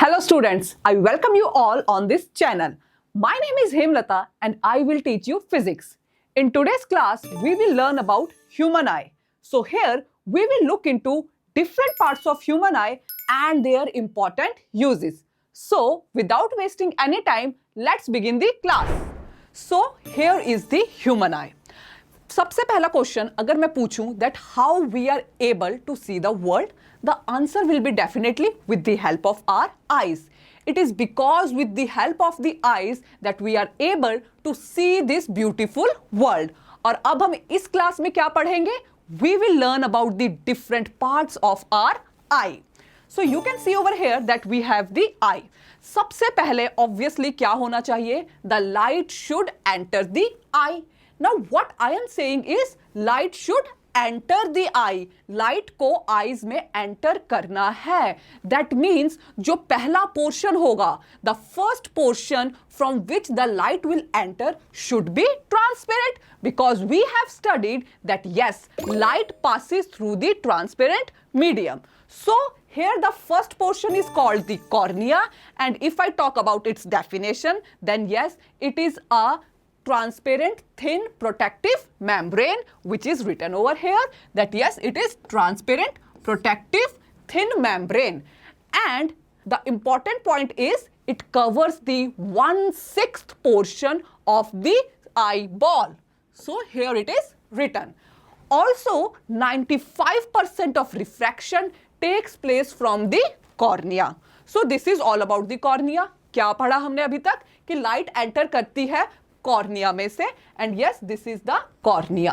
Hello students, I welcome you all on this channel. My name is Hemlata and I will teach you physics. In today's class, we will learn about human eye. So here, we will look into different parts of human eye and their important uses. So without wasting any time, let's begin the class. So here is the human eye. सबसे पहला question अगर मैं पूछूं that how we are able to see the world, the answer will be definitely with the help of our eyes. It is because with the help of the eyes that we are able to see this beautiful world. और अब हम इस class में क्या पढ़ेंगे? We will learn about the different parts of our eye. So you can see over here that we have the eye. सबसे पहले obviously क्या होना चाहिए? The light should enter the eye. Now what I am saying is light should enter the eye. Light को eyes में enter करना है. That means जो पहला portion होगा, the first portion from which the light will enter should be transparent, because we have studied that yes, light passes through the transparent medium. So here the first portion is called the cornea, and if I talk about its definition, then yes, it is a transparent thin protective membrane, which is written over here that yes, it is transparent protective thin membrane. And the important point is it covers the 1/6 portion of the eyeball. So here it is written. Also 95% of refraction takes place from the cornea. So this is all about the cornea. क्या पढ़ा हमने अभी तक कि light enter करती है cornea में से, and yes, this is the cornea.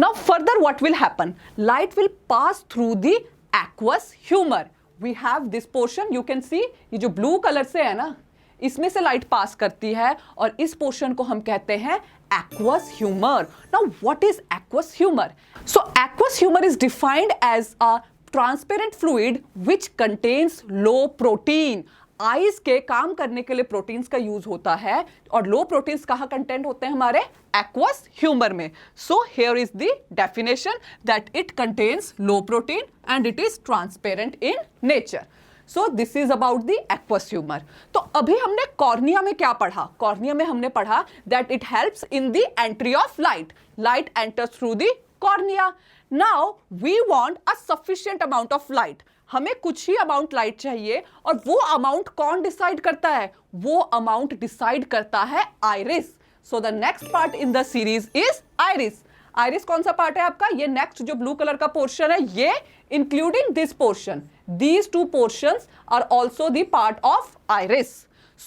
Now further what will happen? Light will pass through the aqueous humor. We have this portion, you can see ये जो ब्लू कलर से है ना, इसमें से लाइट पास करती है और इस पोर्शन को हम कहते हैं aqueous humor. Now what is aqueous humor? So aqueous humor is defined as a transparent fluid which contains low protein. Eyes के काम करने के लिए प्रोटीन्स का यूज होता है, और लो प्रोटीन्स कहाँ कंटेंट होते हैं? हमारे एक्वस ह्यूमर में. So here is the definition that it contains low protein and it is transparent in nature. So this is about the aqueous humour. तो अभी हमने कॉर्निया में क्या पढ़ा? कॉर्निया में हमने पढ़ा that it helps in the entry of light. Light enters through the cornea. Now we want a sufficient amount of light. हमें कुछ ही अमाउंट लाइट चाहिए, और वो अमाउंट कौन डिसाइड करता है? वो अमाउंट डिसाइड करता है iris. So the next part in the series is iris. Iris कौन सा पार्ट है आपका? ये नेक्स्ट जो ब्लू कलर का पोर्शन है, ये including this portion. These two portions are also the part of iris.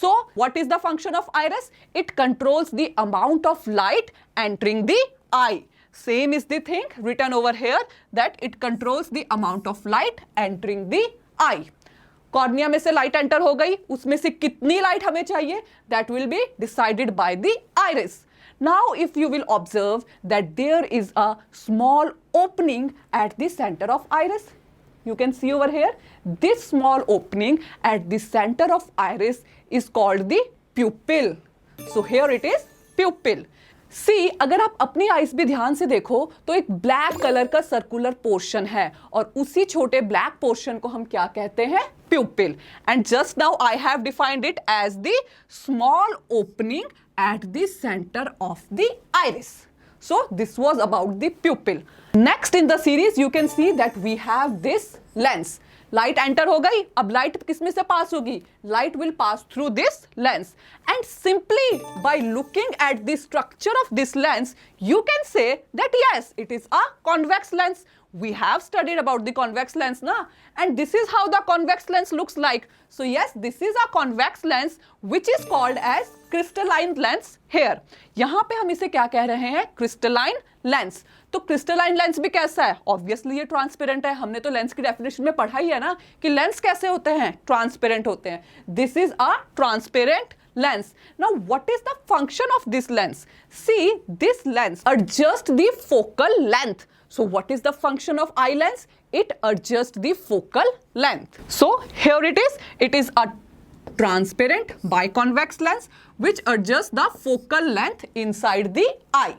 So what is the function of iris? It controls the amount of light entering the eye. Same is the thing written over here that it controls the amount of light entering the eye. Cornea में से light enter हो गई, उसमें से कितनी light हमें चाहिए? That will be decided by the iris. Now if you will observe that there is a small opening at the center of iris. You can see over here, this small opening at the center of iris is called the pupil. So here it is pupil. सी, अगर आप अपनी eyes भी ध्यान से देखो तो एक black colour का सर्कुलर पोर्शन है, और उसी छोटे ब्लैक पोर्शन को हम क्या कहते हैं? Pupil. And just now I have defined it as the small opening at the centre of the iris. So this was about the pupil. Next in the series you can see that we have this lens. Light enter हो गई, अब light किसमें से पास होगी? Light will pass through this lens, and simply by looking at the structure of this lens you can say that yes, it is a convex lens. We have studied about the convex lens na, and this is how the convex lens looks like. So yes, this is a convex lens which is called as crystalline lens here. यहाँ पे हम इसे क्या कह रहे हैं? crystalline lens. तो crystalline lens भी कैसा है? Obviously ये transparent है. हमने तो लेंस की डेफिनेशन में पढ़ा ही है ना कि लेंस कैसे होते हैं? ट्रांसपेरेंट होते हैं. This is a transparent lens. Now what is the function of this lens? See, this lens adjusts the focal length. So what is the function of eye lens? It adjusts the focal length. So here it is. It is a transparent biconvex lens which adjusts the focal length inside the eye.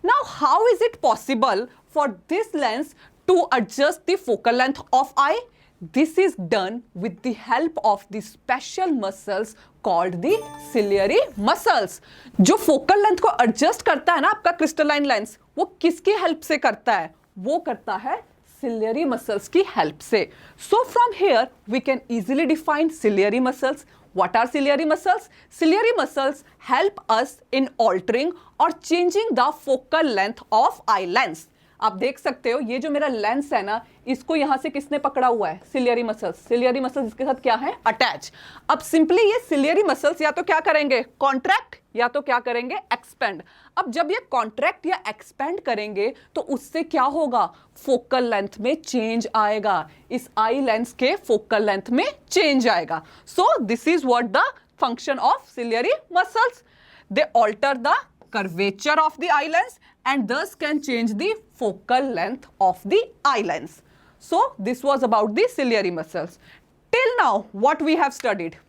Now how is it possible for this lens to adjust the focal length of eye? This is done with the help of the special muscles called the ciliary muscles. जो focal length को adjust करता है ना आपका crystalline lens, वो किसकी help से करता है? वो करता है ciliary muscles की हेल्प से. So from here we can easily define ciliary muscles. What are ciliary muscles? Ciliary muscles help us in altering or changing the focal length of eye lens. आप देख सकते हो ये जो मेरा लेंस है ना, इसको यहां से किसने पकड़ा हुआ है? Ciliary muscles. सिलियरी मसल्स इसके साथ क्या है? अटैच. अब सिंपली ये सिलियरी मसल्स या तो क्या करेंगे? कॉन्ट्रैक्ट, या तो क्या करेंगे? एक्सपेंड. अब जब ये कॉन्ट्रैक्ट या एक्सपेंड करेंगे तो उससे क्या होगा? फोकल लेंथ में चेंज आएगा. इस आई लेंस के फोकल लेंथ में चेंज आएगा. So this is what the function of ciliary muscles. They alter the curvature of the eye lens and thus can change the focal length of the eye lens. So this was about the ciliary muscles. Till now what we have studied?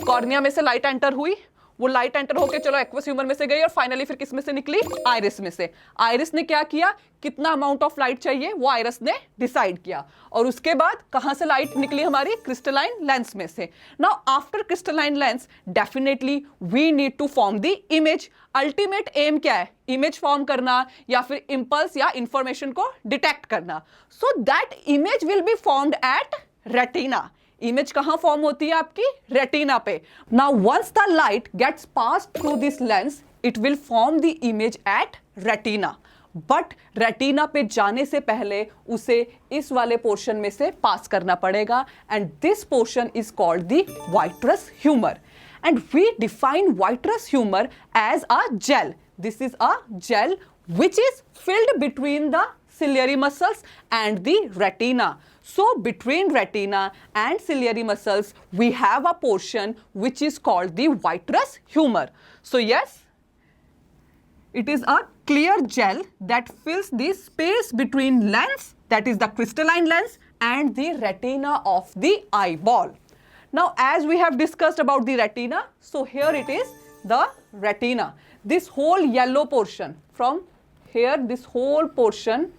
Cornea में से light enter हुई, वो light enter होके चलो aqueous humour में से गई और फाइनली फिर किस में से निकली? आइरिस में से. आइरिस ने क्या किया? कितना अमाउंट ऑफ लाइट चाहिए वो आइरिस ने डिसाइड किया और उसके बाद कहां से लाइट निकली? हमारी क्रिस्टलाइन लेंस में से. Now after crystalline lens definitely we need to form the image. Ultimate aim क्या है? इमेज फॉर्म करना या फिर इंपल्स या इंफॉर्मेशन को डिटेक्ट करना. So that image will be formed at retina. Image कहां फॉर्म होती है? आपकी रेटिना पे. Now once the light gets pass through this lens it will form the image at retina. But retina पे जाने से पहले उसे इस वाले पोर्शन में से पास करना पड़ेगा and this portion is called the vitreous humour. And we define vitreous humor as a gel. This is a gel which is filled between the ciliary muscles and the retina. So between retina and ciliary muscles we have a portion which is called the vitreous humor. So yes, it is a clear gel that fills the space between lens, that is the crystalline lens, and the retina of the eyeball. Now as we have discussed about the retina, so here it is the retina. This whole yellow portion from here, this whole portion,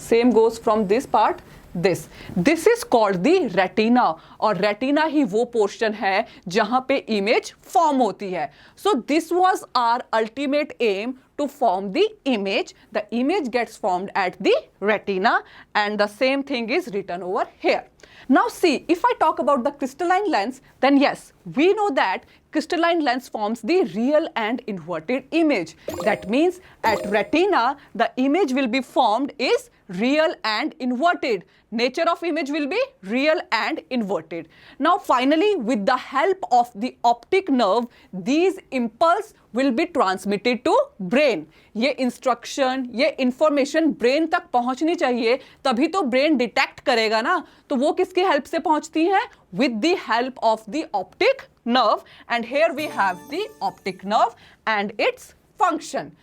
same goes from this part, this is called the retina. और retina ही वो portion है जहां पे image form होती है. So this was our ultimate aim to form the image. The image gets formed at the retina and the same thing is written over here. Now see, if I talk about the crystalline lens, then yes, we know that crystalline lens forms the real and inverted image. That means at retina the image will be formed is real and inverted. Nature of image will be real and inverted. Now finally with the help of the optic nerve these impulse will be transmitted to brain. ये instruction, ये information brain तक पहुंचनी चाहिए तभी तो brain detect करेगा ना. तो वो किसकी help से पहुंचती है? With the help of the optic nerve. And here we have the optic nerve and its function.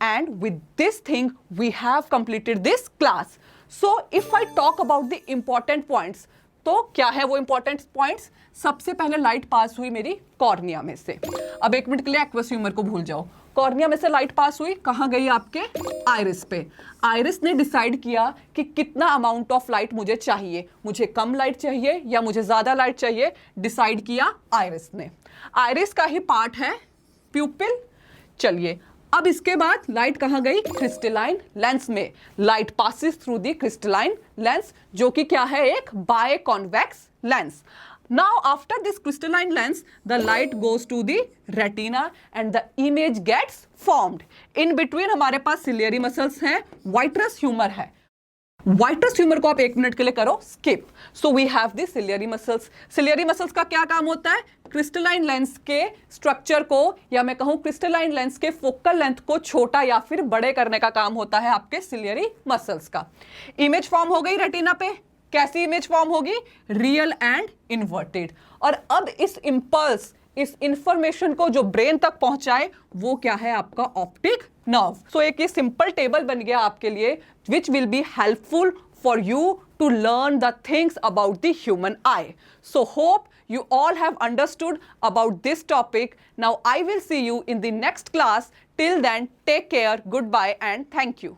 And with this thing we have completed this class. So if I talk about the important points, तो क्या है वो important points? सबसे पहले light pass हुई मेरी cornea में से. अब एक मिनट के लिए एक्वस ह्यूमर को भूल जाओ. कॉर्निया में से लाइट पास हुई, कहां गई? आपके आइरिस पे. आइरिस ने डिसाइड किया कि कितना अमाउंट ऑफ लाइट मुझे चाहिए, मुझे कम लाइट चाहिए या मुझे ज्यादा लाइट चाहिए. डिसाइड किया आइरिस ने. आइरिस का ही पार्ट है प्यूपिल. चलिए अब इसके बाद लाइट कहां गई? क्रिस्टलाइन लेंस में. Light passes through the crystalline lens जो कि क्या है? एक biconvex lens. Now after this crystalline lens the light goes to the retina and the image gets formed. In between हमारे पास ciliary muscles हैं, vitreous humor है. Vitreous humour को आप एक मिनट के लिए करो skip. So we have the ciliary muscles. Ciliary muscles का क्या काम होता है? क्रिस्टलाइन लेंस के स्ट्रक्चर को या मैं कहूं क्रिस्टलाइन लेंस के फोकल लेंथ को छोटा या फिर बड़े करने का काम होता है आपके सिलियरी मसल्स का. इमेज फॉर्म हो गई रेटिना पे. कैसी इमेज फॉर्म होगी? Real and inverted. और अब इस इंपल्स, इस इंफॉर्मेशन को जो ब्रेन तक पहुंचाए वो क्या है? आपका ऑप्टिक नर्व. सो एक ये सिंपल टेबल बन गया आपके लिए which will be helpful for you to learn the things about the human eye. So hope you all have understood about this topic. Now I will see you in the next class. Till then, take care, goodbye and thank you.